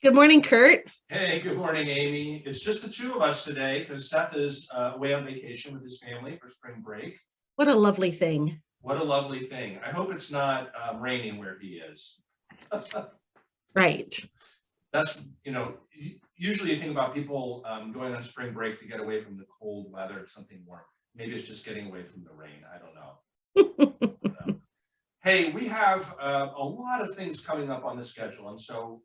Good morning, Kurt. Hey, good morning, Amy. It's just the two of us today because Seth is away on vacation with his family for spring break. What a lovely thing. What a lovely thing. I hope it's not raining where he is. Right. That's, usually you think about people going on spring break to get away from the cold weather, something warm. Maybe it's just getting away from the rain. I don't know. Hey, we have a lot of things coming up on the schedule. And so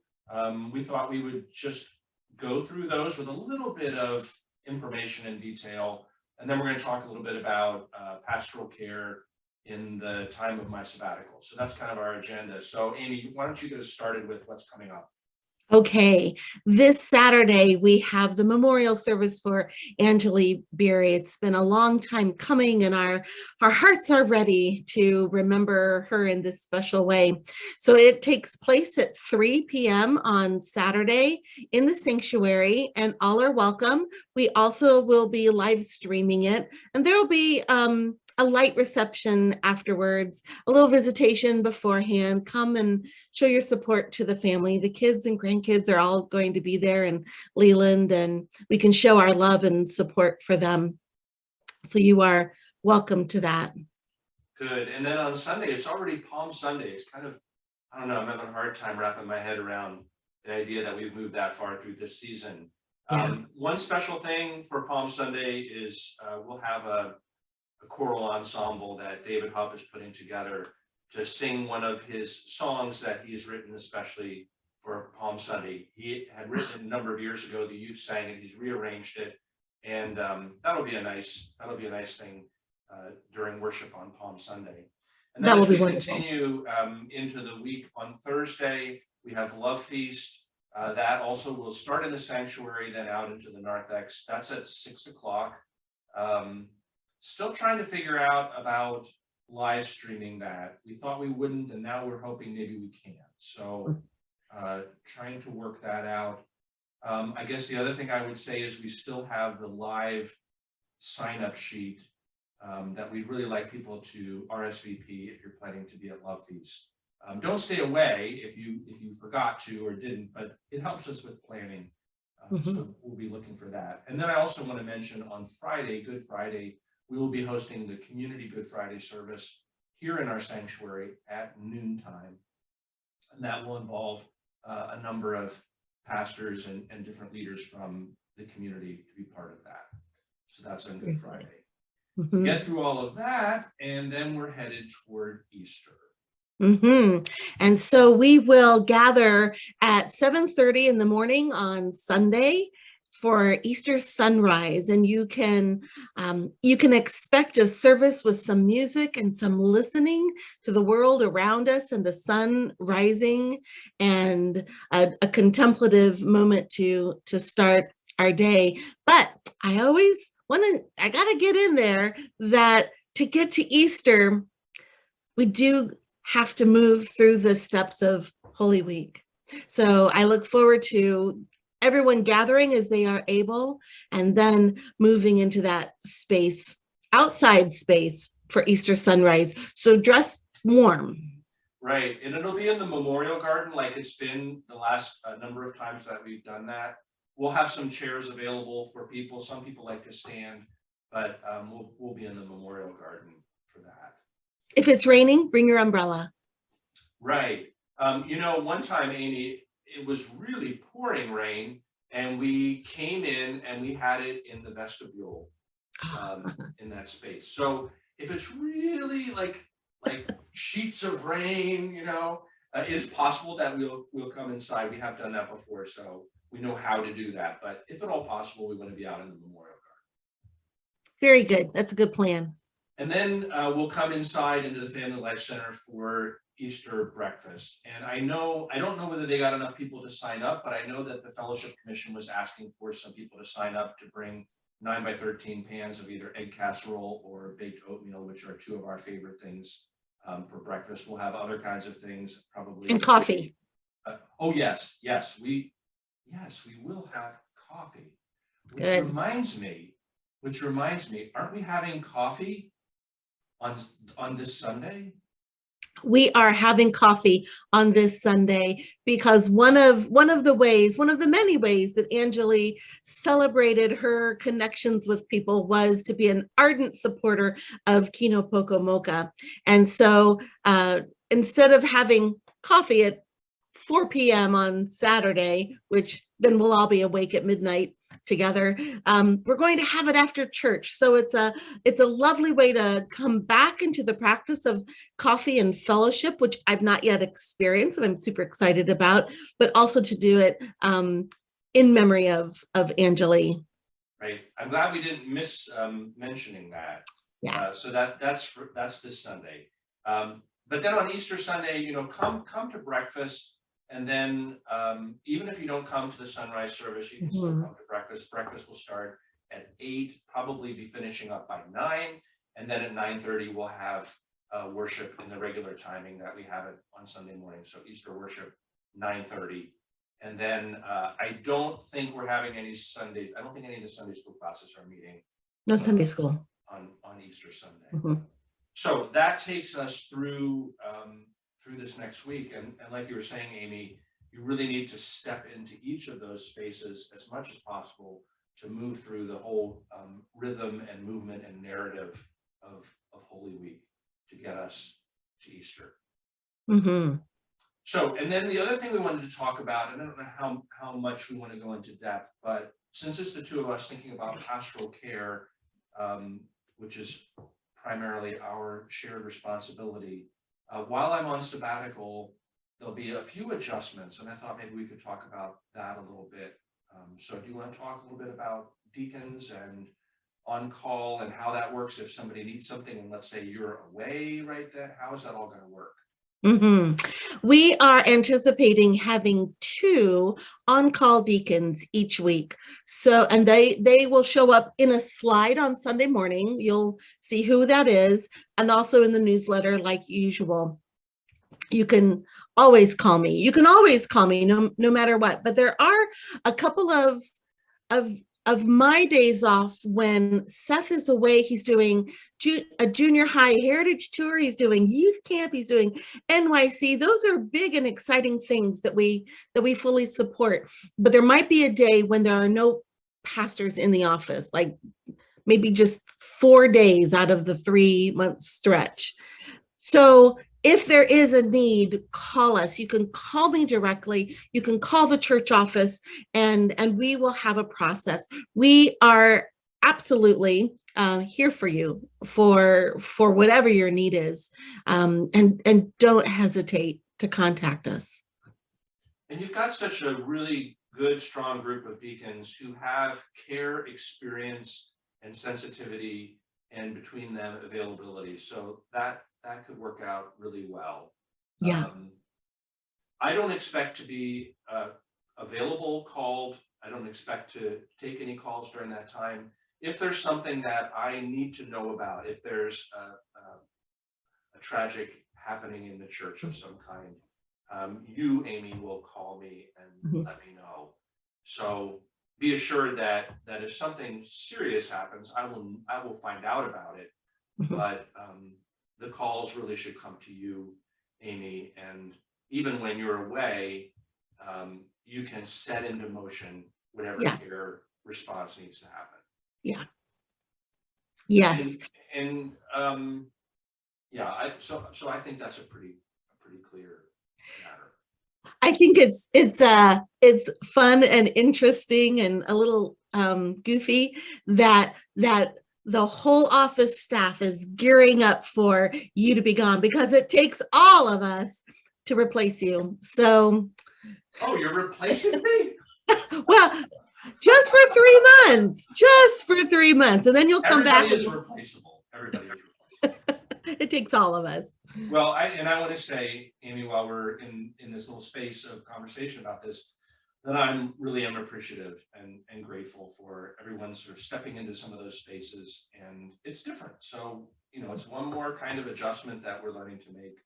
we thought we would just go through those with a little bit of information and detail. And then we're going to talk a little bit about pastoral care in the time of my sabbatical. So that's kind of our agenda. So Amy, why don't you get us started with what's coming up? Okay, this Saturday we have the memorial service for Angeli Beery. It's been a long time coming, and our hearts are ready to remember her in this special way. So it takes place at 3 p.m. on Saturday in the sanctuary, and all are welcome. We also will be live streaming it, and there will be a light reception afterwards, a little visitation beforehand. Come and show your support to the family. The kids and grandkids are all going to be there, and Leland, and we can show our love and support for them. So you are welcome to that. Good. And then on Sunday, it's already Palm Sunday. It's kind of, I don't know, I'm having a hard time wrapping my head around the idea that we've moved that far through this season. Yeah. One special thing for Palm Sunday is we'll have a choral ensemble that David Hupp is putting together to sing one of his songs that he has written especially for Palm Sunday. He had written it a number of years ago. The youth sang it. He's rearranged it, and that'll be a nice thing during worship on Palm Sunday. And then as we continue into the week, on Thursday we have Love Feast. That also will start in the sanctuary, then out into the narthex. That's at 6 o'clock. Still trying to figure out about live streaming that. We thought we wouldn't, and now we're hoping maybe we can. So trying to work that out. I guess the other thing I would say is we still have the live sign-up sheet that we'd really like people to RSVP if you're planning to be at Love Feast. Don't stay away if you forgot to or didn't, but it helps us with planning. So we'll be looking for that. And then I also want to mention on Friday, Good Friday, we will be hosting the Community Good Friday service here in our sanctuary at noontime. And that will involve a number of pastors and different leaders from the community to be part of that. So that's on Good Friday. Get through all of that, and then we're headed toward Easter. And so we will gather at 7:30 in the morning on Sunday for Easter sunrise, and you can expect a service with some music and some listening to the world around us and the sun rising, and a contemplative moment to start our day. But I gotta get in there that to get to Easter, we do have to move through the steps of Holy Week. So I look forward to everyone gathering as they are able, and then moving into that space, outside space for Easter sunrise. So dress warm. Right, and it'll be in the Memorial Garden like it's been the last number of times that we've done that. We'll have some chairs available for people. Some people like to stand, but we'll be in the Memorial Garden for that. If it's raining, bring your umbrella. Right. One time, Amy, it was really pouring rain, and we came in and we had it in the vestibule in that space. So if it's really like sheets of rain, it is possible that we'll come inside. We have done that before, so we know how to do that. But if at all possible, we want to be out in the Memorial Garden. Very good. That's a good plan. And then we'll come inside into the Family Life Center for Easter breakfast. And I don't know whether they got enough people to sign up, but I know that the Fellowship Commission was asking for some people to sign up to bring 9 by 13 pans of either egg casserole or baked oatmeal, which are two of our favorite things for breakfast. We'll have other kinds of things, probably. And coffee. Oh, yes, we will have coffee, which Good. reminds me, aren't we having coffee on this Sunday? we are having coffee on this Sunday because one of the many ways that Angeli celebrated her connections with people was to be an ardent supporter of Kino Poco Mocha. And so instead of having coffee at 4 p.m. on Saturday, which then we'll all be awake at midnight together. We're going to have it after church. So it's a lovely way to come back into the practice of coffee and fellowship, which I've not yet experienced and I'm super excited about, but also to do it in memory of Angeli. Right. I'm glad we didn't miss mentioning that. Yeah. So that's this Sunday. But then on Easter Sunday, come to breakfast. And then even if you don't come to the sunrise service, you can still come to breakfast. Breakfast will start at 8, probably be finishing up by 9. And then at 9:30, we'll have worship in the regular timing that we have it on Sunday morning. So Easter worship, 9:30. And then I don't think we're having any Sundays. I don't think any of the Sunday school classes are meeting. No Sunday school. On Easter Sunday. So that takes us through this next week. And like you were saying, Amy, you really need to step into each of those spaces as much as possible to move through the whole rhythm and movement and narrative of Holy Week to get us to Easter. So, and then the other thing we wanted to talk about, and I don't know how much we want to go into depth, but since it's the two of us thinking about pastoral care, which is primarily our shared responsibility, while I'm on sabbatical, there'll be a few adjustments, and I thought maybe we could talk about that a little bit. So do you want to talk a little bit about deacons and on call and how that works if somebody needs something and let's say you're away right then? How is that all going to work? We are anticipating having 2 on-call deacons each week. So, and they will show up in a slide on Sunday morning. You'll see who that is, and also in the newsletter like usual. You can always call me. You can always call me no matter what. But there are a couple of my days off when Seth is away. He's doing a junior high heritage tour. He's doing youth camp. He's doing NYC. Those are big and exciting things that we fully support. But there might be a day when there are no pastors in the office, like maybe just 4 days out of the 3-month stretch. So if there is a need, call us. You can call me directly. You can call the church office, and we will have a process. We are absolutely here for you for whatever your need is, and don't hesitate to contact us. And you've got such a really good, strong group of deacons who have care, experience, and sensitivity, and between them availability. So that could work out really well. Yeah. I don't expect to be available, called. I don't expect to take any calls during that time. If there's something that I need to know about, if there's a tragic happening in the church of some kind, you, Amy, will call me and let me know. So be assured that if something serious happens, I will find out about it. But the calls really should come to you, Amy, and even when you're away, you can set into motion whatever care response needs to happen. Yeah. Yes. And so I think that's a pretty clear matter. I think it's fun and interesting and a little goofy that the whole office staff is gearing up for you to be gone, because it takes all of us to replace you. So. Oh, you're replacing me? Well, just for 3 months. Just for 3 months, and then you'll come back. Everybody is replaceable. Everybody is replaceable. It takes all of us. Well, I want to say, Amy, while we're in this little space of conversation about this, that I'm really appreciative and grateful for everyone sort of stepping into some of those spaces, and it's different. So, it's one more kind of adjustment that we're learning to make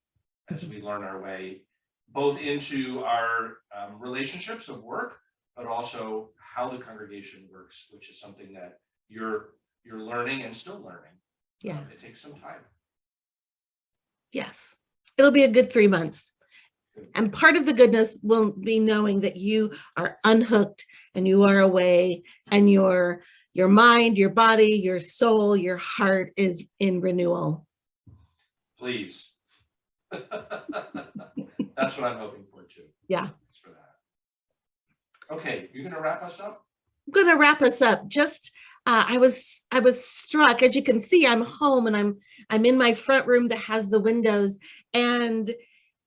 as we learn our way, both into our relationships of work, but also how the congregation works, which is something that you're learning and still learning. Yeah. It takes some time. Yes. it'll be a good 3 months. And part of the goodness will be knowing that you are unhooked and you are away, and your mind, your body, your soul, your heart is in renewal. Please. That's what I'm hoping for too. Yeah. Thanks for that. Okay, you're going to wrap us up? I'm going to wrap us up. Just I was struck, as you can see, I'm home and I'm in my front room that has the windows, and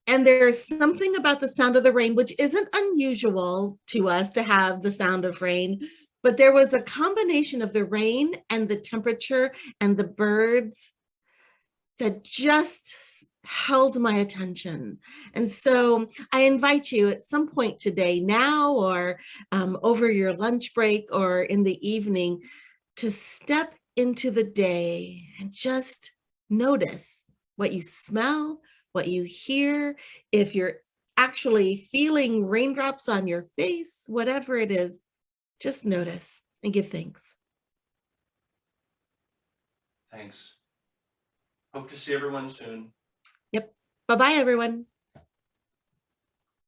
there's something about the sound of the rain, which isn't unusual to us to have the sound of rain, but there was a combination of the rain and the temperature and the birds that just held my attention. And so I invite you at some point today, now or over your lunch break or in the evening, to step into the day and just notice what you smell, what you hear, if you're actually feeling raindrops on your face, whatever it is, just notice and give thanks. Thanks. Hope to see everyone soon. Yep. Bye-bye, everyone.